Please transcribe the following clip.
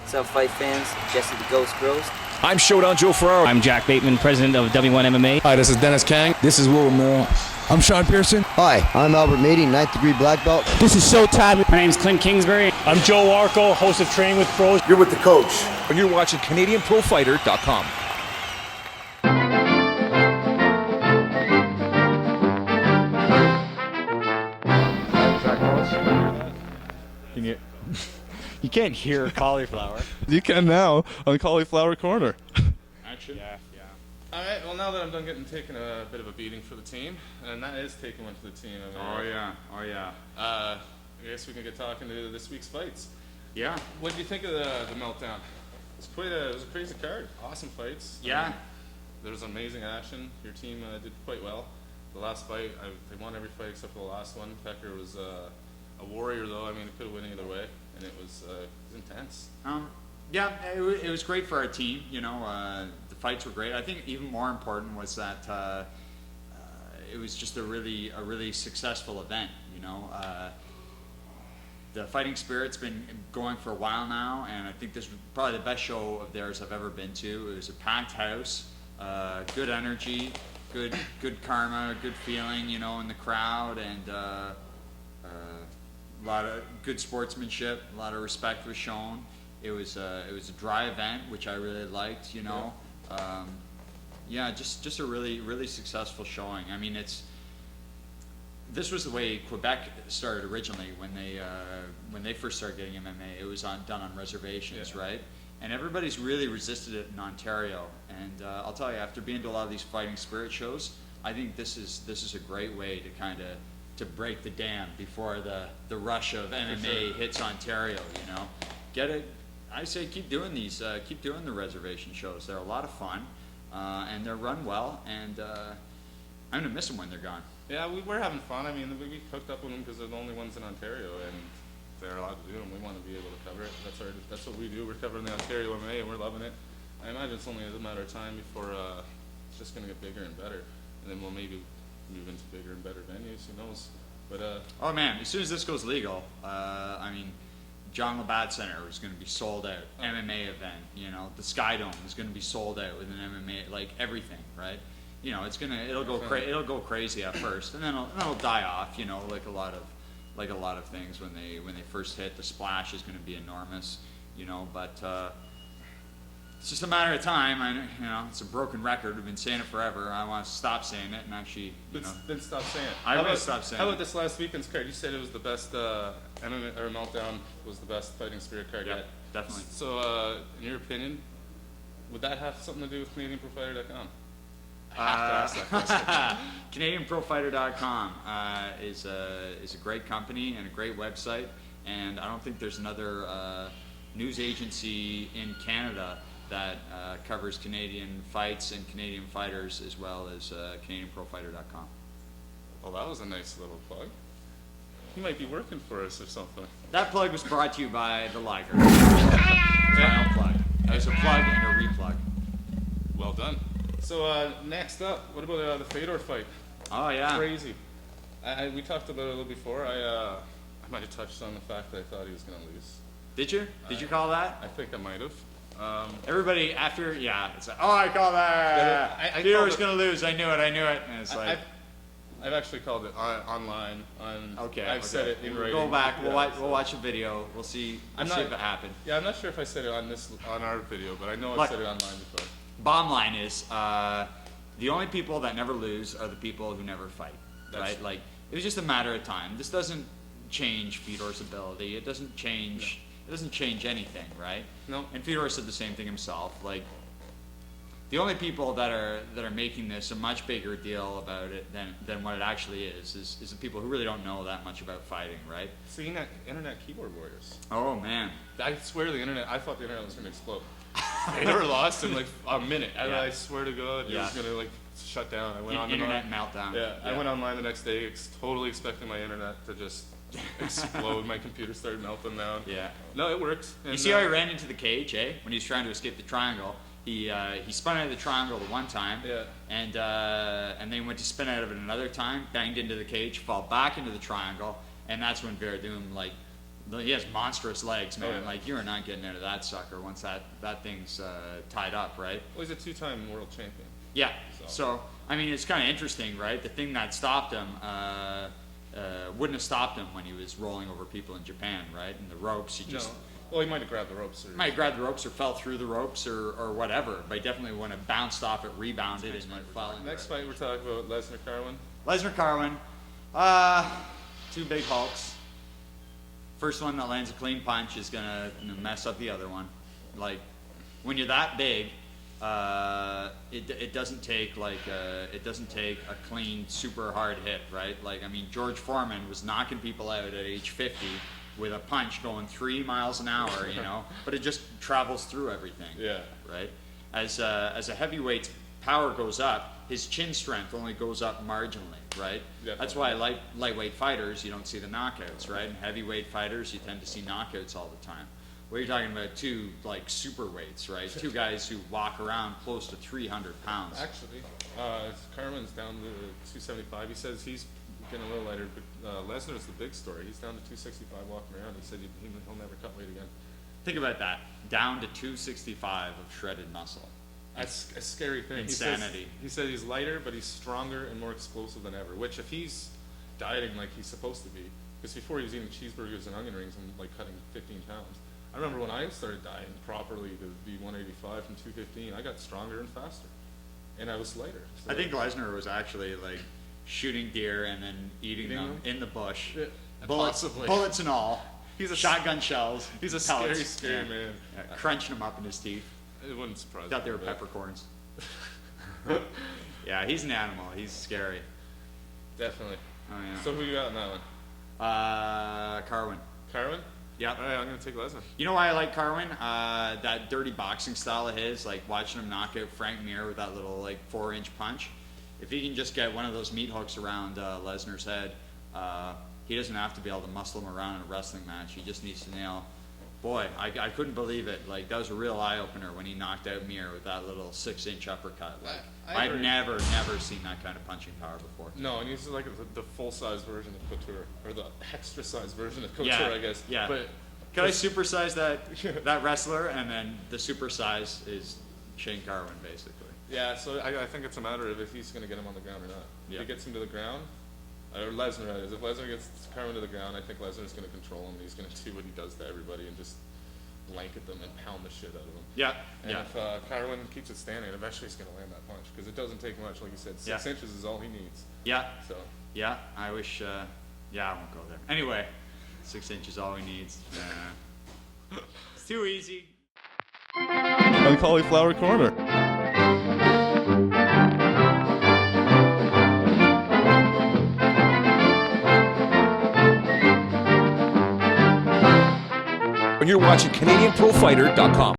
What's up, fight fans? Jesse the Ghost Gross. I'm Showdown Joe Ferraro. I'm Jack Bateman, president of W1 MMA. Hi, this is Dennis Kang. This is Will Romero. I'm Sean Pearson. Hi, I'm Albert Meady, 9th degree black belt. This is Showtime. My name's Clint Kingsbury. I'm Joe Arco, host of Training with Pros. You're with the coach. And you're watching CanadianProfighter.com. You can't hear Cauliflower. You can now on Cauliflower Corner. Action? Yeah. All right, well, now that I'm done taking a bit of a beating for the team, and that is taking one for the team. Oh, yeah. I guess we can get talking to this week's fights. Yeah. What did you think of the meltdown? It was a crazy card. Awesome fights. Yeah. There was amazing action. Your team did quite well. The last fight, they won every fight except for the last one. Pecker was a warrior, though. I mean, it could have went either way, and it was intense. Yeah, it was great for our team. You know, the fights were great. I think even more important was that it was just a really successful event. You know, the Fighting Spirit's been going for a while now, and I think this was probably the best show of theirs I've ever been to. It was a packed house, good energy, good karma, good feeling, you know, in the crowd, and a lot of good sportsmanship, a lot of respect was shown. It was a dry event, which I really liked, you know. Just a really successful showing. I mean, this was the way Quebec started originally when they first started getting MMA. It was done on reservations, right? And everybody's really resisted it in Ontario. And I'll tell you, after being to a lot of these Fighting Spirit shows, I think this is a great way to kind of to break the dam before the rush of MMA hits Ontario. You know, get it. I say keep doing these, keep doing the reservation shows. They're a lot of fun, and they're run well. And I'm gonna miss them when they're gone. Yeah, we're having fun. I mean, we hooked up with them because they're the only ones in Ontario, and they're allowed to do them. We want to be able to cover it. That's what we do. We're covering the Ontario MMA, and we're loving it. I imagine it's only a matter of time before it's just going to get bigger and better, and then we'll maybe move into bigger and better venues. Who knows? But oh man, as soon as this goes legal, I mean, John Labatt Center is going to be sold out. MMA event, you know, the Sky Dome is going to be sold out with an MMA, like everything, right? You know, it'll go crazy at first, and then it'll die off. You know, like a lot of things when they first hit, the splash is going to be enormous. You know, but it's just a matter of time. You know, it's a broken record. We've been saying it forever. I want to stop saying it and actually, then stop saying it. I will stop saying it. How about this last weekend's card? You said it was the best MMA or Meltdown was the best Fighting Spirit card yet. Definitely. So, in your opinion, would that have something to do with CanadianProfighter.com? CanadianProfighter.com is a great company and a great website, and I don't think there's another news agency in Canada that covers Canadian fights and Canadian fighters as well as CanadianProfighter.com. Well, that was a nice little plug. He might be working for us or something. That plug was brought to you by the Liger. Final plug. There's a plug and a replug. Well done. So next up, what about the Fedor fight? Oh yeah, crazy. We talked about it a little before. I might have touched on the fact that I thought he was going to lose. Did you? Did you call that? I think I might have. Everybody after, it's like, oh, I call that. Fedor was going to lose. I knew it. And it's like, I've actually called it online. I've said it in writing. Go back. We'll watch a video. We'll see. See if it happened. Yeah, I'm not sure if I said it on our video, but I know I said it online before. Bottom line is, the only people that never lose are the people who never fight, right? Like, it was just a matter of time. This doesn't change Fedor's ability. It doesn't change. It doesn't change anything, right? No. And Fedor said the same thing himself. Like, the only people that are making this a much bigger deal about it than what it actually is the people who really don't know that much about fighting, right? It's the internet keyboard warriors. Oh man. I swear I thought the internet was going to explode. Fedor lost in like a minute. I swear to God, it was going to like shut down. I went on internet meltdown. Yeah, I went online the next day, totally expecting my internet to just explode. My computer started melting down. Yeah. No, it worked. You see how he ran into the cage, eh? When he was trying to escape the triangle, he spun out of the triangle the one time. Yeah. And then went to spin out of it another time, banged into the cage, fall back into the triangle, and that's when Verdum He has monstrous legs, man. Oh, yeah. Like, you're not getting out of that sucker once that thing's tied up, right? Well, he's a 2-time world champion. Yeah. So. So I mean, it's kind of interesting, right? The thing that stopped him wouldn't have stopped him when he was rolling over people in Japan, right? And the ropes, he just Well, he might have grabbed the ropes. Or might have grabbed the ropes or fell through the ropes or whatever, but he definitely wouldn't have bounced off it, rebounded, and then fell. Next fight, we're talking about Lesnar Carwin. Lesnar Carwin, 2 big hulks. First one that lands a clean punch is gonna mess up the other one. Like, when you're that big, it doesn't take a clean, super hard hit, right? Like, I mean, George Foreman was knocking people out at age 50 with a punch going 3 miles an hour, you know, but it just travels through everything. Yeah. Right. As a heavyweight's power goes up, his chin strength only goes up marginally, right? Definitely. That's why lightweight fighters, you don't see the knockouts, right? And heavyweight fighters, you tend to see knockouts all the time. Well, you're talking about 2 like super weights, right? 2 guys who walk around close to 300 pounds. Actually, Carwin's down to 275. He says he's getting a little lighter, but Lesnar's the big story. He's down to 265 walking around. He said he'll never cut weight again. Think about that. Down to 265 of shredded muscle. That's a scary thing. Insanity. He said he's lighter, but he's stronger and more explosive than ever. Which, if he's dieting like he's supposed to be, because before he was eating cheeseburgers and onion rings and like cutting 15 pounds. I remember when I started dieting properly to be 185 from 215, I got stronger and faster, and I was lighter. So I think Lesnar was actually like shooting deer and then eating them in the bush, possibly. bullets and all. He's a shotgun shells. He's a pellets. scary man. Yeah, crunching them up in his teeth. It wouldn't surprise me. Thought they were but- peppercorns. Yeah, he's an animal. He's scary. Definitely. Oh yeah. So who you got in that one? Carwin. Carwin? Yeah. All right, I'm gonna take Lesnar. You know why I like Carwin? That dirty boxing style of his, like watching him knock out Frank Mir with that little like 4-inch punch. If he can just get one of those meat hooks around Lesnar's head, he doesn't have to be able to muscle him around in a wrestling match. He just needs to nail. Boy, I couldn't believe it. Like, that was a real eye opener when he knocked out Mir with that little 6-inch uppercut. Like, I I've agree. never seen that kind of punching power before. No, and he's like the full-size version of Couture, or the extra-size version of Couture, Yeah, I guess. yeah. But Can I supersize that wrestler, and then the supersize is Shane Carwin, basically. yeah, so I think it's a matter of if he's gonna get him on the ground or not. Yeah. If he gets him to the ground, or Lesnar that is. If Lesnar gets Carwin to the ground, I think Lesnar's gonna control him. He's gonna do what he does to everybody and just blanket them and pound the shit out of them. Yeah, And yeah. if Carwin keeps it standing, eventually he's gonna land that punch because it doesn't take much. Like you said, 6 Yeah. inches is all he needs. Yeah, So yeah, I wish, yeah, I won't go there. Anyway, 6 inches all he needs. It's too easy. On Cauliflower Corner. When you're watching CanadianProfighter.com.